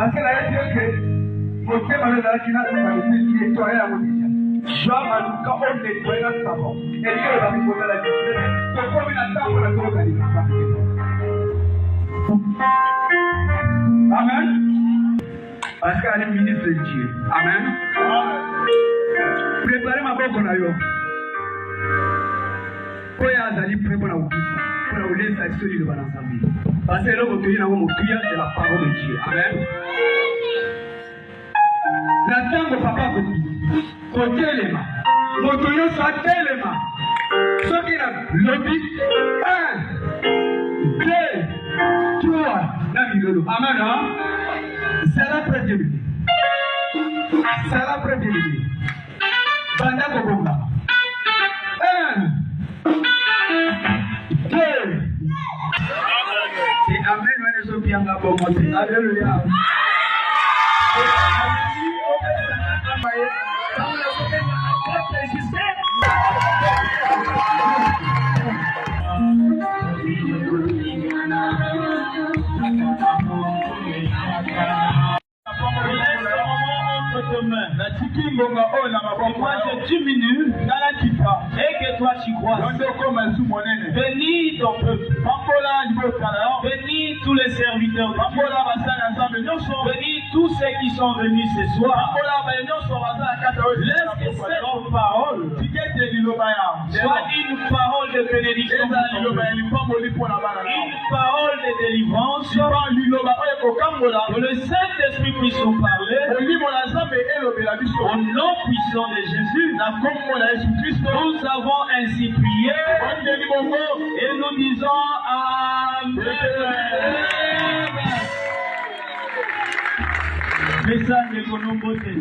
Parce que la RTL, faut que la qui n'a pas été nettoyé à mon islam. Joie, en tout cas, on nettoie la savon. Et Dieu va me poser la question. Pourquoi il attend pour la Amen. Parce qu'elle est ministre de Dieu. Amen. Préparez ma boque en ailleurs. Quand il y a Azali, préparez la boque. Pour la laisser sa histoire de balance à vie. Parce que l'homme qui est dans mon cœur, c'est la parole de Dieu. Amen. La tango papa côté les mains. Motoyo soit les mains. Ce qui a lobby 1, 2, 3. Amen. C'est la première minute. C'est la première minute. Banda Kobonga. 1, 2. Et amen, on est au bien là pour monter. Alléluia. Moi je diminue et que toi tu crois. Bénis ton peuple. Bénis tous les serviteurs. Bénis tous ceux qui sont venus ce soir. Laisse que cette parole soit une parole de bénédiction, une parole de délivrance, que le Saint-Esprit puisse nous parler. Au nom puissant de Jésus, nous avons ainsi prié et nous disons Amen. Message de Konombote.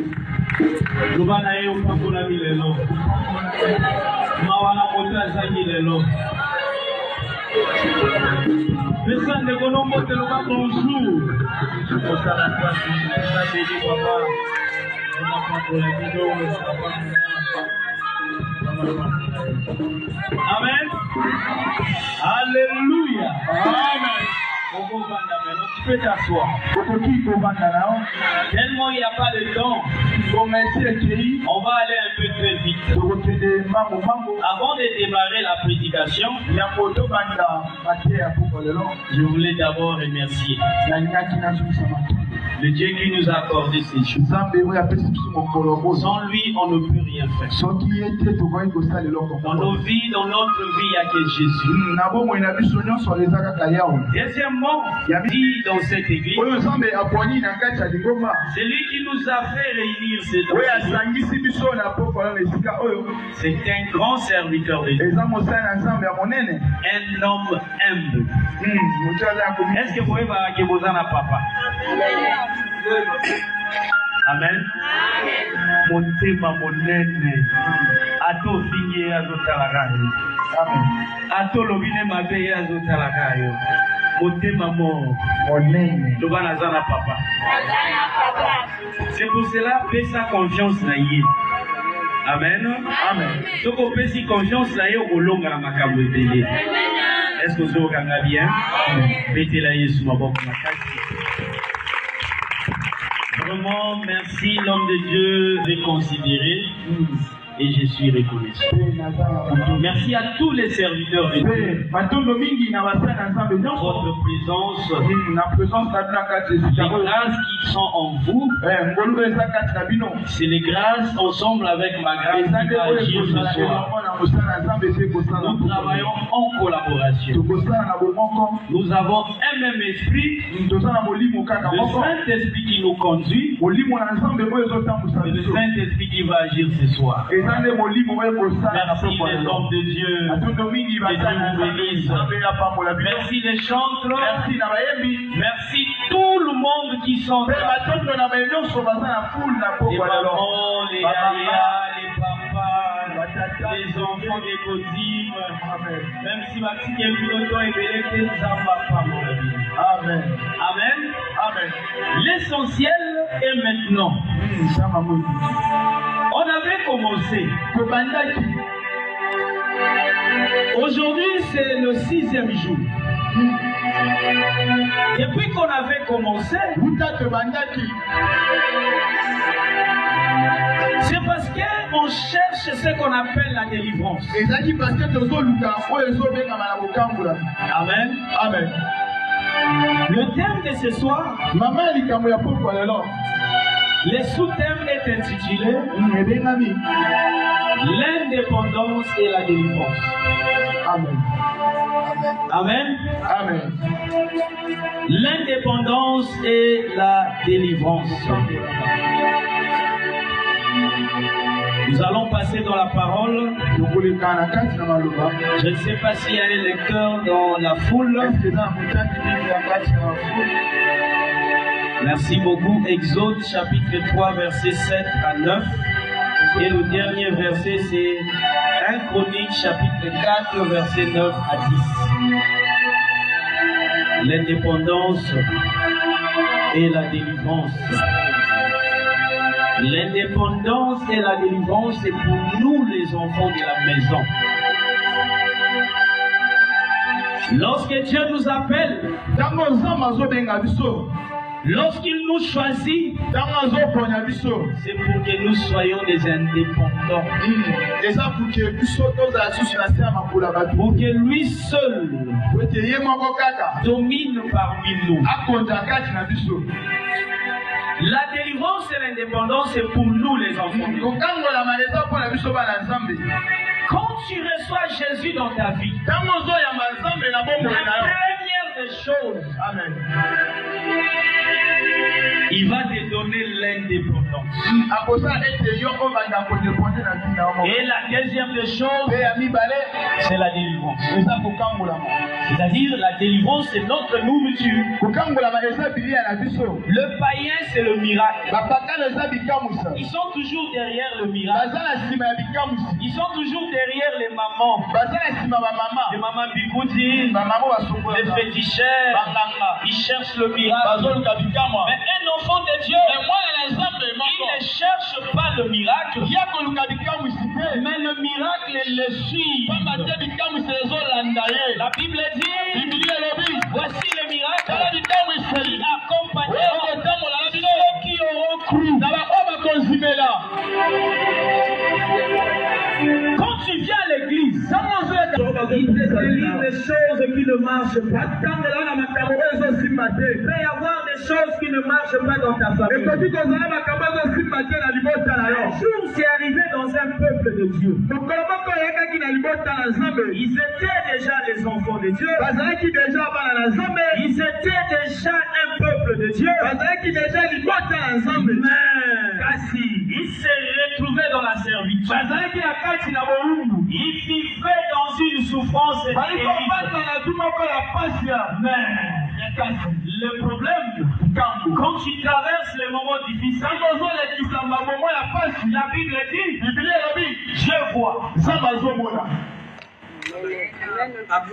Lubana ye upakula milelo. Mawana mota zaki lelo. Message de Konombote loba bonjour. Osala kwasi, ça béni papa. Amen. Alléluia. Amen. Tu peux t'asseoir. Tellement il n'y a pas de temps, on va aller un peu très vite. Avant de démarrer la prédication, je voulais d'abord remercier le Dieu qui nous a accordé ces choses. Sans lui, on ne peut rien faire. Dans nos vies, dans notre vie, il n'y a que Jésus. Deuxièmement, dit dans cette église, c'est lui qui nous a fait réunir ces deux. C'est un grand serviteur de Dieu. Un homme humble. Est-ce que vous pouvez voir que vous en avez papa? Amen. Montema monene. Ato finye azotalakayo. Amen. Ato lobine mabe azotalakayo. Montema monene. Lobana zana papa. C'est pour cela fais sa confiance na yé. Amen. Amen. Donc on fait si confiance na yé au long de la macabre télé. Est-ce que vous avez bien? Mettez la yé sous ma boque. Vraiment, merci l'homme de Dieu réconsidéré et je suis reconnaissant. Merci à tous les serviteurs de Dieu. Votre présence, les grâces qui sont en vous, c'est les grâces ensemble avec ma grâce qui va agir ce soir. Nous travaillons en collaboration. Nous avons un même esprit, le Saint-Esprit qui nous conduit, et le Saint-Esprit qui va agir ce soir. Merci les hommes de Dieu, que Dieu vous bénisse. Merci les chantres, merci tout le monde qui sont là. Les mamans, les yaya, les papas, les enfants des Kodim, même si Maxime est pilote et Bélé, ça va pas mon ami. Amen. Amen. Amen. L'essentiel est maintenant. On avait commencé. Aujourd'hui, c'est le 6e jour. Depuis qu'on avait commencé, c'est parce qu'on cherche ce qu'on appelle la délivrance. Amen. Amen. Le thème de ce soir, le sous-thème est intitulé l'indépendance et la délivrance. Amen. Amen. Amen. L'indépendance et la délivrance. Nous allons passer dans la parole. Je ne sais pas s'il y a des lecteurs dans la foule. Merci beaucoup. Exode chapitre 3 verset 7 à 9. Et le dernier verset c'est 1 Chronique chapitre 4 verset 9 à 10. L'indépendance et la délivrance. L'indépendance et la délivrance, c'est pour nous les enfants de la maison. Lorsque Dieu nous appelle, lorsqu'il nous choisit, c'est pour que nous soyons des indépendants. Pour que lui seul domine parmi nous. La délivrance et l'indépendance, c'est pour nous les enfants. Quand tu reçois Jésus dans ta vie, la première des choses, amen, il va te donner l'indépendance. Et la deuxième des choses, c'est la délivrance. C'est-à-dire la délivrance, c'est notre nourriture. Le païen, c'est le miracle. Ils sont toujours derrière le miracle. Ils sont toujours derrière les mamans. Les mamans bigouti, les féticheurs. Ils cherchent le miracle. Mais un enfant de Dieu, il ne cherche pas le miracle, mais le miracle le suit. La Bible dit, voici le miracle qui accompagnera ceux qui auront cru. Quand tu viens à l'église, il te délivre des choses qui ne marchent pas. Il peut y avoir des choses qui ne marchent pas dans ta famille. Un jour, c'est arrivé dans un peuple de Dieu. Ils étaient déjà des enfants de Dieu. Ils étaient déjà un peuple de Dieu. Mais ils se retrouvaient dans la servitude. Ils vivaient dans une souffrance terrible. Mais le problème, quand tu traverses les moments difficiles, la Bible dit, je vois.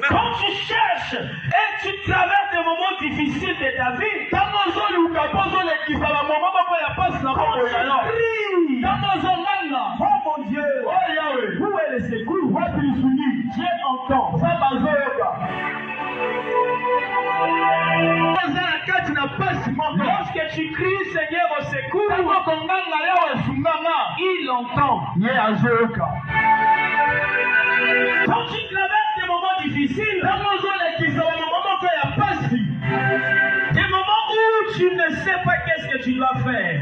Quand tu cherches et tu traverses des moments difficiles de ta vie, oh mon Dieu, où est le secours? Dieu entend. Lorsque tu cries Seigneur au secours, il entend. Quand tu traverses des moments difficiles, des moments où tu ne sais pas qu'est-ce que tu dois faire,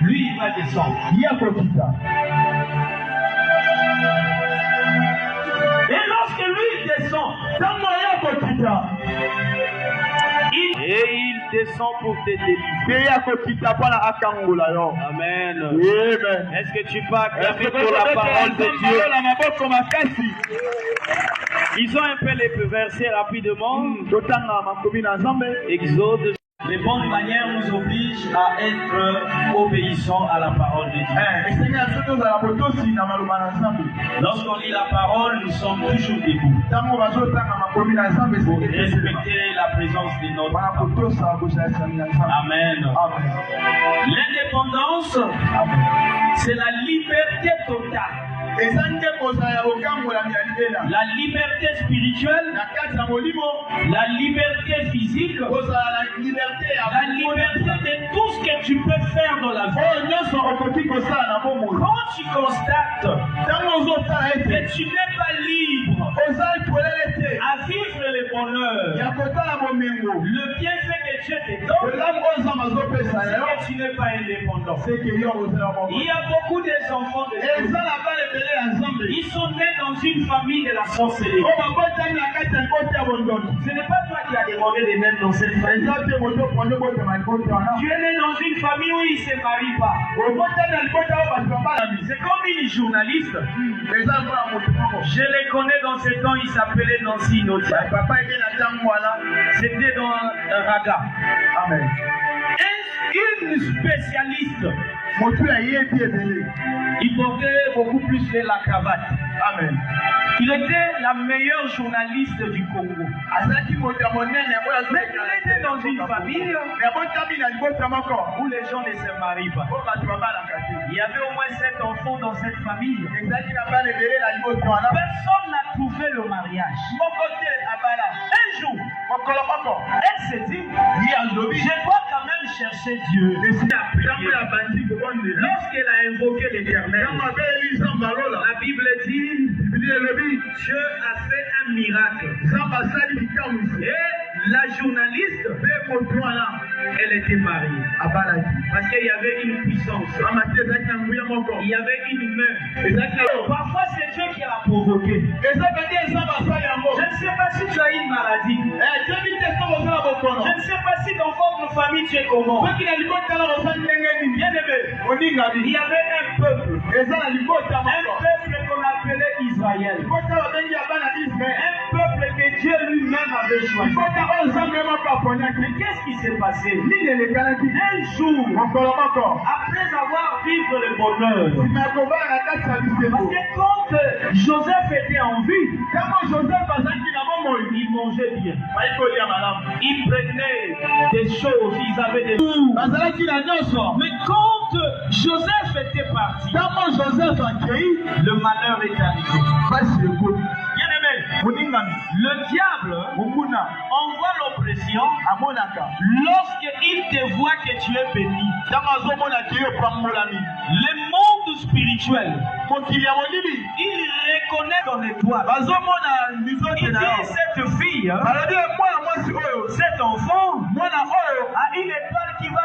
lui il va descendre. Et lorsque lui descend, il descend pour te délivrer. Amen. Est-ce que tu peux acclamer pour la parole de Dieu? Ils ont un peu les versets rapidement. Exode. Les bonnes manières nous obligent à être obéissants à la parole de Dieu. Lorsqu'on lit la parole, nous sommes toujours debout pour respecter la présence de notre Papa. Amen. L'indépendance, c'est la liberté totale. La liberté spirituelle, la liberté physique, la liberté de tout ce que tu peux faire dans la vie. Quand tu constates que tu n'es pas libre à vivre le bonheur, le bienfait que Dieu te donne, c'est que tu n'es pas indépendant. Il y a beaucoup d'enfants de Dieu. Ils sont nés dans une famille de la sorcellerie. Ce n'est pas toi qui as demandé de naître dans cette famille. Tu es né dans une famille où ils ne se marient pas. C'est comme une journaliste. Je les connais dans ce temps, il s'appelait Nancy Notia. C'était dans Raga. Amen. Une spécialiste. Il portait beaucoup plus la cravate. Amen. Il était la meilleure journaliste du Congo. Mais il était dans une famille où les gens ne se marient pas. Il y avait au moins 7 enfants dans cette famille. Personne n'a trouvé le mariage. Un jour, elle s'est dit, je dois quand même chercher Dieu. Lorsqu'elle a invoqué l'Éternel, la Bible dit, Dieu a fait un miracle. Et la journaliste, elle était mariée. Parce qu'il y avait une puissance. Il y avait une main. Parfois c'est Dieu qui l'a provoqué. Je ne sais pas si tu as une maladie. Je ne sais pas si dans votre famille tu es comment. Bien aimé, il y avait un peuple qu'on appelait Israël. Un peuple que Dieu lui-même avait choisi. Mais qu'est-ce qui s'est passé? Un jour, après avoir vécu le bonheur, parce que quand Joseph était en vie, il mangeait bien. Il prenait des choses, ils avaient des sous. Mais quand Joseph était parti, le malheur est arrivé. Bien-aimé, le diable envoie l'oppression lorsqu'il te voit que tu es béni. Le monde spirituel, il reconnaît ton étoile. Il dit cette fille, cet enfant a une étoile qui va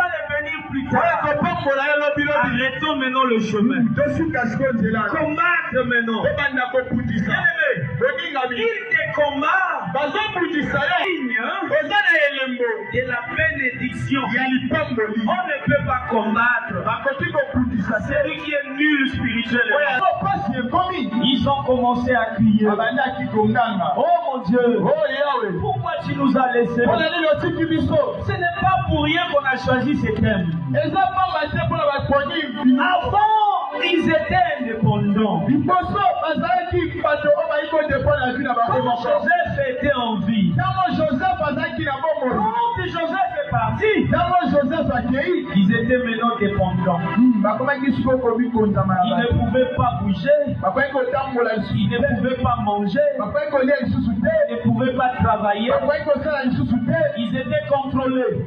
les bénir plus tard. Arrêtons maintenant le chemin. Combattre maintenant. Bien-aimé, il te combat de la bénédiction. On ne peut pas combattre celui qui est nul spirituellement. Ils ont commencé à crier. Oh mon Dieu, pourquoi tu nous as laissés? Ce n'est pas pour rien qu'on a choisi ces thèmes. Avant, ils étaient indépendants. Quand Joseph était en vie, quand Joseph est parti, ils étaient maintenant dépendants. Ils ne pouvaient pas bouger, ils ne pouvaient pas manger, ils ne pouvaient pas travailler, ils étaient contrôlés.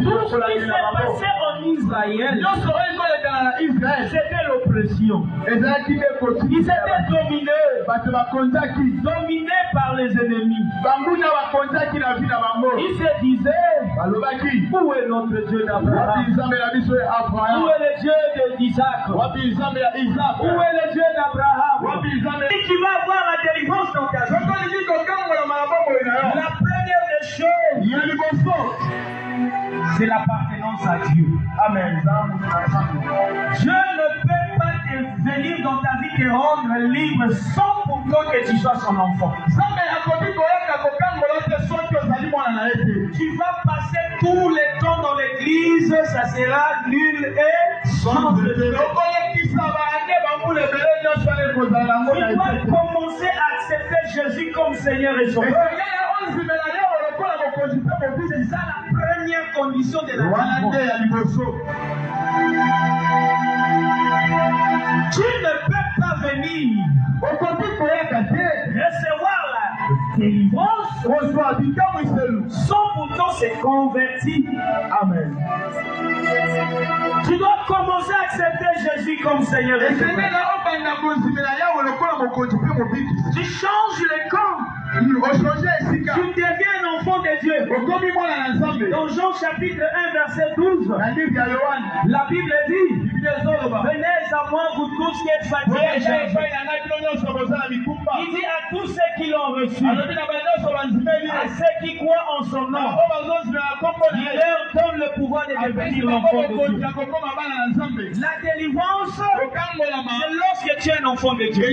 Tout ce qui s'est passé en Israël, c'était l'oppression. Ils étaient dominés par les ennemis. Ils se disaient, où est notre Dieu d'Abraham? Où est le Dieu d'Isaac? Où est le Dieu d'Abraham? Et tu vas avoir la délivrance dans ta vie. La première des choses, c'est l'appartenance à Dieu. Amen. Dieu ne peut pas venir dans ta vie te rendre libre sans pourtant que tu sois son enfant. Tu vas passer tout le temps dans l'église, ça sera nul et sans effet. Tu dois commencer à accepter Jésus comme Seigneur et Sauveur. C'est ça la première condition de la vie. Tu ne peux pas venir recevoir la délivrance sans pourtant se convertir. Amen. Tu dois commencer à accepter Jésus comme Seigneur et Sauveur. Tu changes le camp. Tu deviens un enfant de Dieu. Dans Jean chapitre 1 verset 12, la Bible dit, venez à moi vous tous qui êtes fatigués et chargés. Il dit à tous ceux qui l'ont reçu, à ceux qui croient en son nom, il leur donne le pouvoir de devenir l'enfant de Dieu. La délivrance, c'est lorsque tu es un enfant de Dieu.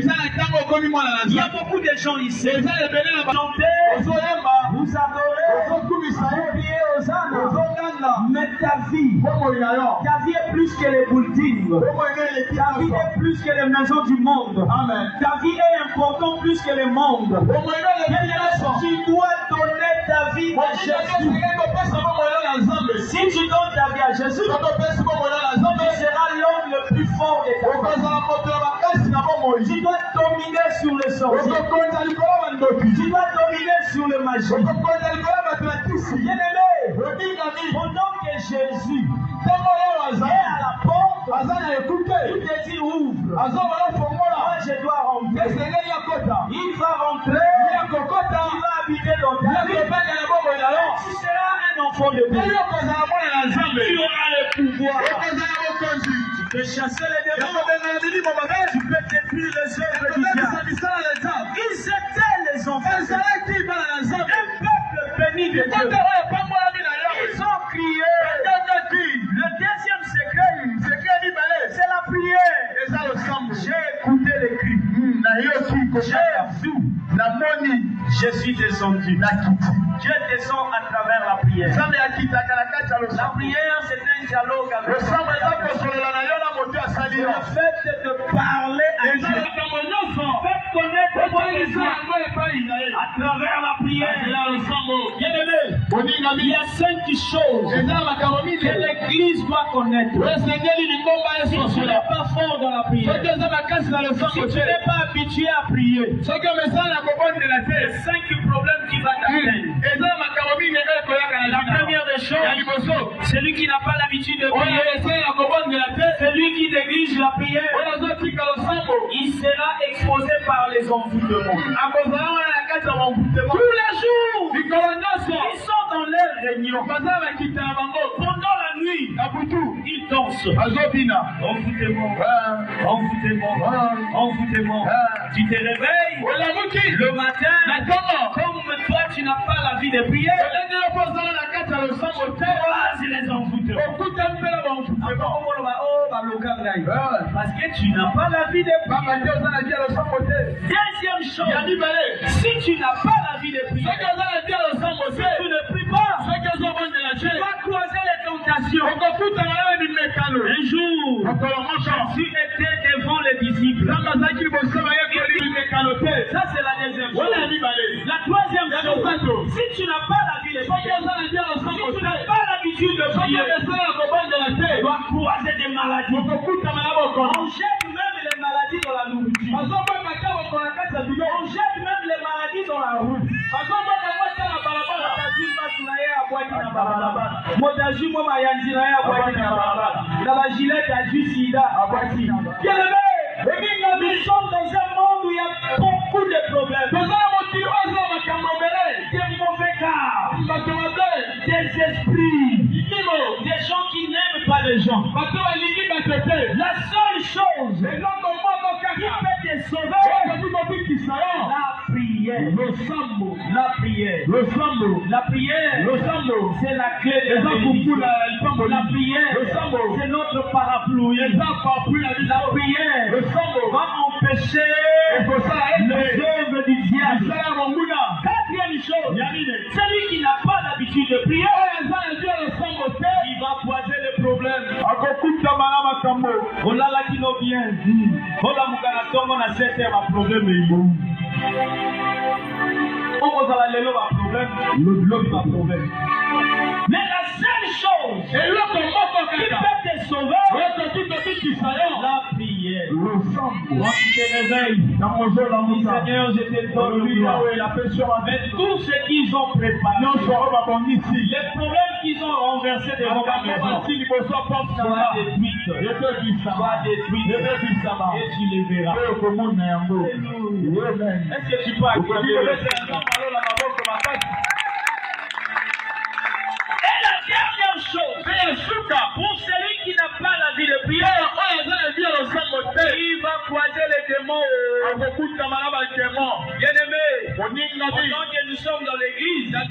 Il y a beaucoup de gens ici. Vous chantez, vous adorez, vous priez aux âmes. Mais ta vie est plus que les buildings. Ta vie est plus que les maisons du monde. Ta vie est importante plus que le monde. Tu dois donner ta vie à Jésus. Si tu donnes ta vie à Jésus, tu seras l'homme le plus fort de ta vie. Tu dois dominer sur les sorciers. Tu dois dominer sur les magies. Bien-aimé, pendant que Jésus est à la porte, il te dit ouvre. Moi je dois rentrer. Il va rentrer. Il va habiter dans ta vie. Tu seras un enfant de Dieu. Tu auras le pouvoir. Tu peux chasser les démons. Tu peux détruire les œuvres du diable. Ils étaient les enfants. Un peuple béni de Dieu. Ils ont crié. Le deuxième secret, c'est la prière. J'ai écouté les cris. Je suis descendu. Dieu descend à travers la prière. La prière, c'est un dialogue avec Dieu. Le fait de parler à Dieu. Faites connaître votre Dieu à travers la prière. Bien-aimé, il y a 5 choses que l'Église doit connaître. Si tu n'es pas fort dans la prière, si tu n'es pas habitué à prier, les 5 problèmes qui vont t'atteindre. La première des choses, celui qui n'a pas l'habitude de prier, celui qui néglige la prière, il sera exposé par les envoûtements. Tous les jours, ils sont dans leur réunion. Pendant la nuit, ils dansent. Envoûtement. Tu te réveilles le matin, comme toi tu n'as pas la vie de prière, c'est les envoûtements. Parce que tu n'as pas la vie de prière. Deuxième chose, si tu n'as pas la vie de prière, si tu ne pries pas, tu vas croiser les tentations. Un jour, Jésus était devant les disciples. Ça, c'est la deuxième chose. La troisième chose, si tu n'as pas la vie de prière, si tu n'as pas l'habitude de prier, tu dois croiser des maladies. On jette même les maladies dans la nourriture. On jette même les maladies dans la route. Nous sommes dans un monde où il y a beaucoup de problèmes. Des mauvais cas, des esprits, des gens qui n'aiment pas les gens. La seule chose qui peut te sauver, la prière, c'est la clé de la bénédiction. La prière, c'est notre parapluie. La prière va empêcher les œuvres du diable. Quatrième chose, celui qui n'a pas l'habitude de prier, il va poser les problèmes. Olala kino bien. Ola mukana tongo na 7 heures ma problème est. On va aller le problème, le problème. Mais la seule chose qui peut te sauver, la prière. Quand tu te réveilles, Seigneur, je te donne le gloire. Mais tout ce qu'ils ont préparé, les problèmes qu'ils ont renversés devant ta maison, soient détruits. Et tu les verras. Est-ce que tu peux accueillir Pour celui qui n'a pas la vie de prière, il va croiser les démons. Bien-aimé, pendant que nous sommes dans l'église, la